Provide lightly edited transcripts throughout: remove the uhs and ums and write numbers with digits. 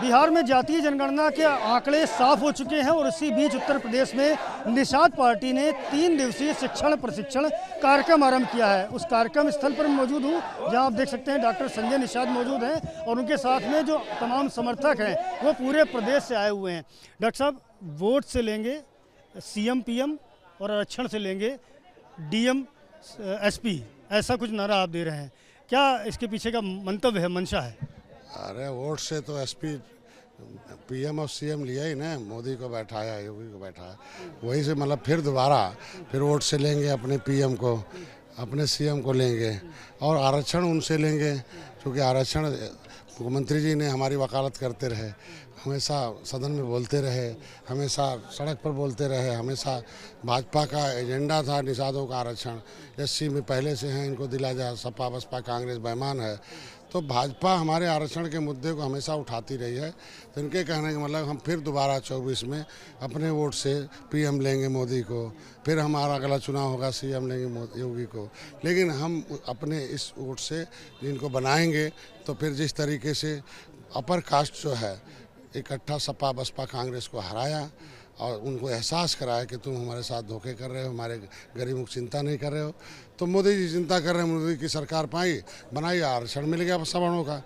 बिहार में जातीय जनगणना के आंकड़े साफ हो चुके हैं और इसी बीच उत्तर प्रदेश में निषाद पार्टी ने 3 दिवसीय शिक्षण प्रशिक्षण कार्यक्रम आरंभ किया है। उस कार्यक्रम स्थल पर मैं मौजूद हूँ जहाँ आप देख सकते हैं डॉक्टर संजय निषाद मौजूद हैं और उनके साथ में जो तमाम समर्थक हैं वो पूरे प्रदेश से आए हुए हैं। डॉक्टर साहब, वोट से लेंगे CM PM और आरक्षण से लेंगे DM SP, ऐसा कुछ नारा आप दे रहे हैं, क्या इसके पीछे का मंतव्य है, मंशा है? अरे वोट से तो SP PM और CM लिया ही ना, मोदी को बैठाया, योगी को बैठाया, वही से मतलब फिर दोबारा फिर वोट से लेंगे अपने PM को, अपने CM को लेंगे और आरक्षण उनसे लेंगे, क्योंकि आरक्षण मुख्यमंत्री जी ने हमारी वकालत करते रहे, हमेशा सदन में बोलते रहे, हमेशा सड़क पर बोलते रहे, हमेशा भाजपा का एजेंडा था निषादों का आरक्षण। SC में पहले से हैं, इनको दिला जाए, सपा बसपा कांग्रेस बेईमान है, तो भाजपा हमारे आरक्षण के मुद्दे को हमेशा उठाती रही है। तो इनके कहने का मतलब हम फिर दोबारा 24 में अपने वोट से PM लेंगे मोदी को, फिर हमारा अगला चुनाव होगा CM लेंगे योगी को, लेकिन हम अपने इस वोट से जिनको बनाएंगे तो फिर जिस तरीके से अपर कास्ट जो है इकट्ठा सपा बसपा कांग्रेस को हराया और उनको एहसास कराया कि तुम हमारे साथ धोखे कर रहे हो, हमारे गरीबों की चिंता नहीं कर रहे हो, तो मोदी जी चिंता कर रहे हैं, मोदी की सरकार बनाई, आरक्षण मिल गया सवर्णों का।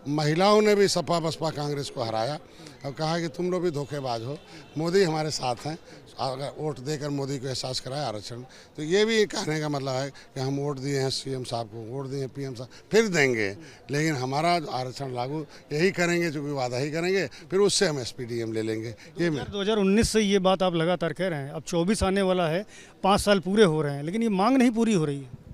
महिलाओं ने भी सपा बसपा कांग्रेस को हराया और कहा कि तुम लोग भी धोखेबाज हो, मोदी हमारे साथ हैं। अगर वोट देकर मोदी को एहसास कराया आरक्षण, तो ये भी कहने का मतलब है कि हम वोट दिए हैं CM साहब को, वोट दिए हैं PM साहब, फिर देंगे, लेकिन हमारा आरक्षण लागू यही करेंगे, चूँकि वादा ही करेंगे, फिर उससे हम SP DM ले लेंगे। ये 2019 से ये बात आप लगातार कह रहे हैं, अब 24 आने वाला है, 5 साल पूरे हो रहे हैं, लेकिन ये मांग नहीं पूरी हो रही है।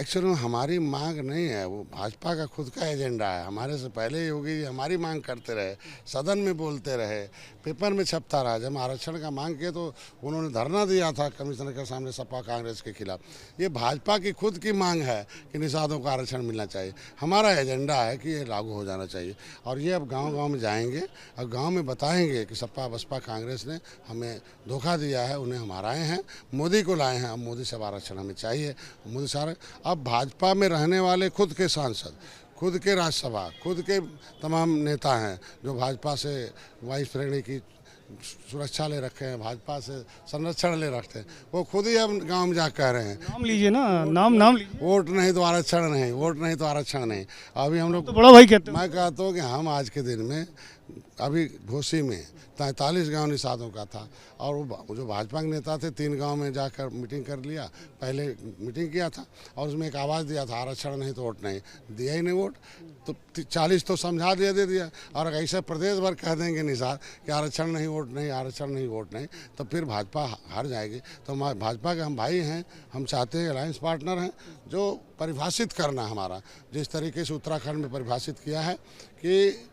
एक्चुअली हमारी मांग नहीं है, वो भाजपा का खुद का एजेंडा है। हमारे से पहले योगी जी हमारी मांग करते रहे, सदन में बोलते रहे, पेपर में छपता रहा। जब आरक्षण का मांग किया तो उन्होंने धरना दिया था कमिश्नर के सामने सपा कांग्रेस के खिलाफ। ये भाजपा की खुद की मांग है कि निषादों को आरक्षण मिलना चाहिए। हमारा एजेंडा है कि ये लागू हो जाना चाहिए और ये अब गाँव में जाएंगे और गाँव में बताएंगे कि सपा बसपा कांग्रेस ने हमें धोखा दिया है, उन्हें हम हराए हैं, मोदी को लाए हैं, अब मोदी से आरक्षण हमें चाहिए, मोदी सारे। अब भाजपा में रहने वाले खुद के सांसद, खुद के राज्यसभा, खुद के तमाम नेता हैं जो भाजपा से वाइस प्रेरणी की सुरक्षा ले रखे हैं, भाजपा से संरक्षण ले रखते हैं, वो खुद ही अब गांव में जा कह रहे हैं। नाम लीजिए ना, नाम लीजिए। वोट नहीं तो आरक्षण नहीं, वोट नहीं तो आरक्षण नहीं। अभी हम लोग तो बड़ा भाई कहते हैं। मैं कहता हूँ कि हम आज के दिन में अभी घोसी में 43 गांव निषादों का था और वो जो भाजपा के नेता थे 3 गांव में जाकर मीटिंग कर लिया, पहले मीटिंग किया था और उसमें एक आवाज़ दिया था आरक्षण नहीं तो वोट नहीं, दिया ही नहीं वोट, तो 40 तो समझा दिया, दे दिया। और ऐसे प्रदेश भर कह देंगे निषाद कि आरक्षण नहीं वोट नहीं, आरक्षण नहीं वोट नहीं, तो फिर भाजपा हार जाएगी। तो भाजपा के हम भाई हैं, हम चाहते हैं अलायंस पार्टनर हैं, जो परिभाषित करना हमारा, जिस तरीके से उत्तराखंड में परिभाषित किया है कि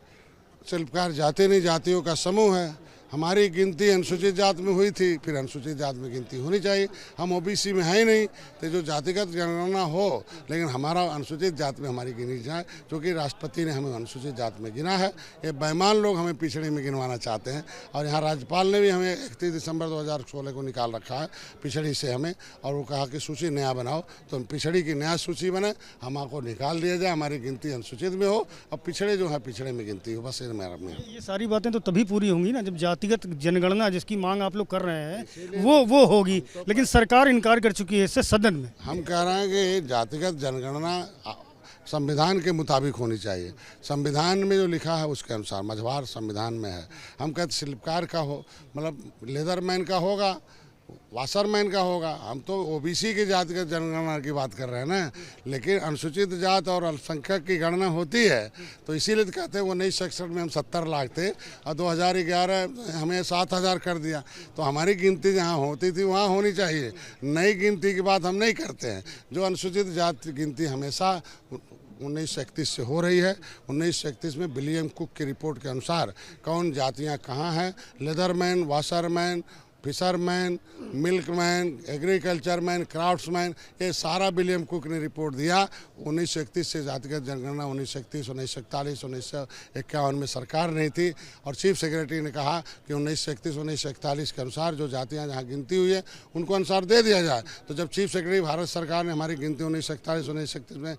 शिल्पकार जाति नहीं जातियों का समूह है। हमारी गिनती अनुसूचित जात में हुई थी, फिर अनुसूचित जात में गिनती होनी चाहिए। हम OBC में है ही नहीं, तो जो जातिगत जनगणना हो, लेकिन हमारा अनुसूचित जात में हमारी गिनी जाए, क्योंकि राष्ट्रपति ने हमें अनुसूचित जात में गिना है। ये बेईमान लोग हमें पिछड़ी में गिनवाना चाहते हैं और यहाँ राज्यपाल ने भी हमें 31 दिसंबर 2016 को निकाल रखा है पिछड़ी से हमें, और वो कहा कि सूची नया बनाओ, तो पिछड़ी की नया सूची बने, हमको निकाल दिया जाए, हमारी गिनती अनुसूचित में हो और पिछड़े जो है पिछड़े में गिनती हो। बस ये सारी बातें तो तभी पूरी होंगी ना जब जातिगत जनगणना जिसकी मांग आप लोग कर रहे हैं वो होगी, लेकिन सरकार इनकार कर चुकी है इससे सदन में। हम कह रहे हैं कि जातिगत जनगणना संविधान के मुताबिक होनी चाहिए, संविधान में जो लिखा है उसके अनुसार, मझवार संविधान में है। हम कहते शिल्पकार का हो, मतलब लेदरमैन का होगा, वाशरमैन का होगा। हम तो OBC की जातिगत जनगणना की बात कर रहे हैं ना, लेकिन अनुसूचित जात और अल्पसंख्यक की गणना होती है, तो इसीलिए तो कहते हैं वो नई सेक्शन में हम 70 लाख थे और 2011 हमें 7000 कर दिया। तो हमारी गिनती जहाँ होती थी वहाँ होनी चाहिए, नई गिनती की बात हम नहीं करते हैं। जो अनुसूचित जाति गिनती हमेशा 1931 से हो रही है। 1931 में विलियम कुक की रिपोर्ट के अनुसार कौन जातियाँ कहाँ हैं, लेदरमैन, वाशरमैन, फिशरमैन, मिल्कमैन, एग्रीकल्चरमैन, क्राफ्ट्समैन, ये सारा विलियम कुक ने रिपोर्ट दिया। 1931 से जातिगत जनगणना 1931, 1941, 1951 में सरकार नहीं थी और चीफ सेक्रेटरी ने कहा कि 1931, 1941 के अनुसार जो जातियां जहां गिनती हुई है उनको अनुसार दे दिया जाए। तो जब चीफ सेक्रेटरी भारत सरकार ने हमारी गिनती 1941, 1931 में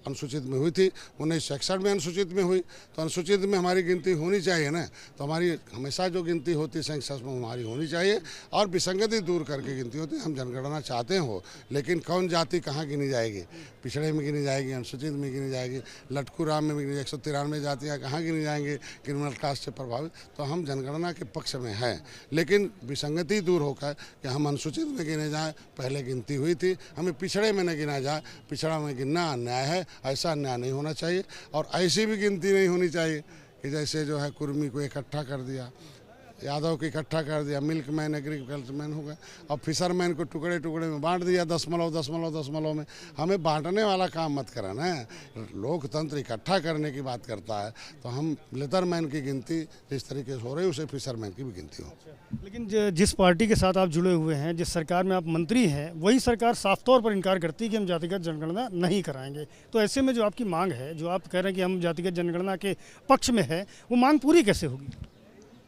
अनुसूचित में हुई थी, 1961 में अनुसूचित में हुई, तो अनुसूचित में हमारी गिनती होनी चाहिए ना। तो हमारी हमेशा जो गिनती होती सेंसस में हमारी होनी चाहिए और विसंगति दूर करके गिनती होती है। हम जनगणना चाहते हो, लेकिन कौन जाति कहाँ गिनी जाएगी? पिछड़े में गिनी जाएगी, अनुसूचित में गिनी जाएगी, लटकू राम में गिनी, 193 जातियाँ कहाँ गिनी जाएंगी क्रिमिनल कास्ट से प्रभावित? तो हम जनगणना के पक्ष में हैं, लेकिन विसंगति दूर होकर कि हम अनुसूचित में गिने जाए, पहले गिनती हुई थी, हमें पिछड़े में न गिना जाए। पिछड़ा में गिनना अन्याय है, ऐसा अन्याय नहीं होना चाहिए। और ऐसी भी गिनती नहीं होनी चाहिए कि जैसे जो है कुर्मी को इकट्ठा कर दिया, यादव को इकट्ठा कर दिया, मिल्क मैन एग्रीकल्चर मैन हो गए, और फिशरमैन को टुकड़े टुकड़े में बांट दिया, दशमलव में। हमें बांटने वाला काम मत करना है, लोकतंत्र इकट्ठा करने की बात करता है। तो हम लेदरमैन की गिनती जिस तरीके से हो रही है उसे फिशरमैन की भी गिनती हो। लेकिन जिस पार्टी के साथ आप जुड़े हुए हैं, जिस सरकार में आप मंत्री हैं, वही सरकार साफ तौर पर इनकार करती है कि हम जातिगत जनगणना नहीं कराएंगे। तो ऐसे में जो आपकी मांग है, जो आप कह रहे हैं कि हम जातिगत जनगणना के पक्ष में है, वो मांग पूरी कैसे होगी?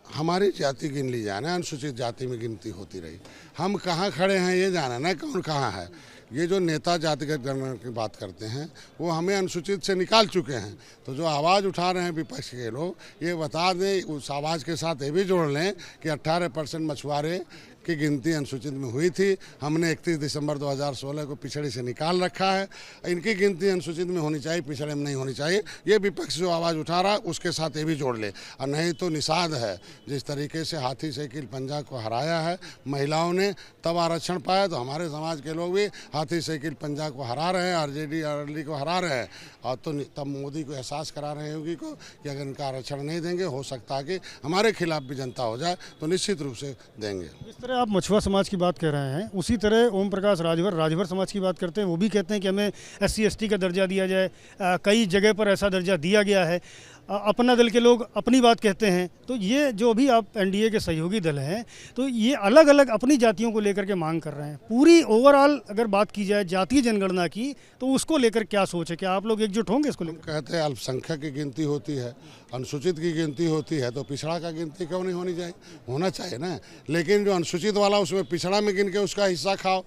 हमारी जाति गिन ली जाना, अनुसूचित जाति में गिनती होती रही। हम कहाँ खड़े हैं ये जाना ना, कौन कहाँ है। ये जो नेता जातिगत गणना की बात करते हैं वो हमें अनुसूचित से निकाल चुके हैं। तो जो आवाज़ उठा रहे हैं विपक्ष के लोग, ये बता दें, उस आवाज़ के साथ ये भी जोड़ लें कि 18% मछुआरे की गिनती अनुसूचित में हुई थी। हमने 31 दिसंबर 2016 को पिछड़े से निकाल रखा है। इनकी गिनती अनुसूचित में होनी चाहिए, पिछड़े में नहीं होनी चाहिए। ये विपक्ष जो आवाज़ उठा रहा है उसके साथ ये भी जोड़ ले। और नहीं तो निषाद है, जिस तरीके से हाथी साइकिल पंजा को हराया है महिलाओं ने, तब आरक्षण पाया। तो हमारे समाज के लोग भी हाथी साइकिल पंजा को हरा रहे हैं, आरजेडी आरएलडी को हरा रहे हैं। और तो तब मोदी को एहसास करा रहे हैं योगी को कि अगर इनका आरक्षण नहीं देंगे, हो सकता है कि हमारे खिलाफ भी जनता हो जाए, तो निश्चित रूप से देंगे। इस तरह आप मछुआ समाज की बात कर रहे हैं, उसी तरह ओम प्रकाश राजभर समाज की बात करते हैं। वो भी कहते हैं कि हमें SC ST का दर्जा दिया जाए। कई जगह पर ऐसा दर्जा दिया गया है। अपना दल के लोग अपनी बात कहते हैं। तो ये जो भी आप NDA के सहयोगी दल हैं, तो ये अलग अलग अपनी जातियों को लेकर के मांग कर रहे हैं। पूरी ओवरऑल अगर बात की जाए जातीय जनगणना की, तो उसको लेकर क्या सोच है? क्या आप लोग एकजुट होंगे इसको लेकर? कहते हैं अल्पसंख्यक की गिनती होती है, अनुसूचित की गिनती होती है, तो पिछड़ा का गिनती क्यों नहीं होनी चाहिए? होना चाहिए ना। लेकिन जो अनुसूचित वाला उसमें पिछड़ा में गिन के उसका हिस्सा खाओ,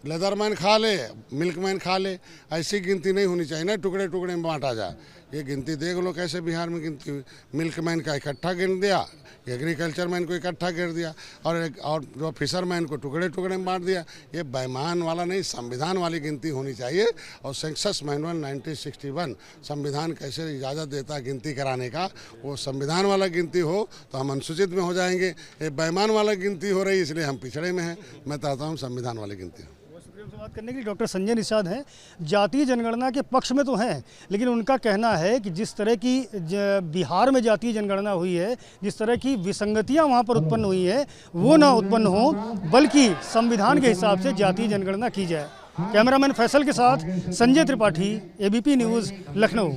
लेदरमैन खा ले, मिल्कमैन खा ले, ऐसी गिनती नहीं होनी चाहिए ना, टुकड़े टुकड़े में बांटा जाए। ये गिनती देख लो कैसे बिहार में गिनती हुई। मिल्कमैन का इकट्ठा गिन दिया, एग्रीकल्चर मैन को इकट्ठा कर दिया, और जो फिशरमैन को टुकड़े टुकड़े में बांट दिया। ये बेईमान वाला नहीं, संविधान वाली गिनती होनी चाहिए। और सेंसस मैनुअल 1961 संविधान कैसे इजाज़त देता है गिनती कराने का, वो संविधान वाला गिनती हो तो हम अनुसूचित में हो जाएंगे। ये बेईमान वाला गिनती हो रही, इसलिए हम पिछड़े में हैं। मैं चाहता हूँ संविधान वाली गिनती हो। बात करने के लिए डॉक्टर संजय निषाद हैं, जातीय जनगणना के पक्ष में तो हैं, लेकिन उनका कहना है कि जिस तरह की बिहार में जातीय जनगणना हुई है, जिस तरह की विसंगतियां वहां पर उत्पन्न हुई है, वो ना उत्पन्न हो, बल्कि संविधान के हिसाब से जातीय जनगणना की जाए। कैमरामैन फैसल के साथ संजय त्रिपाठी, ABP न्यूज़, लखनऊ।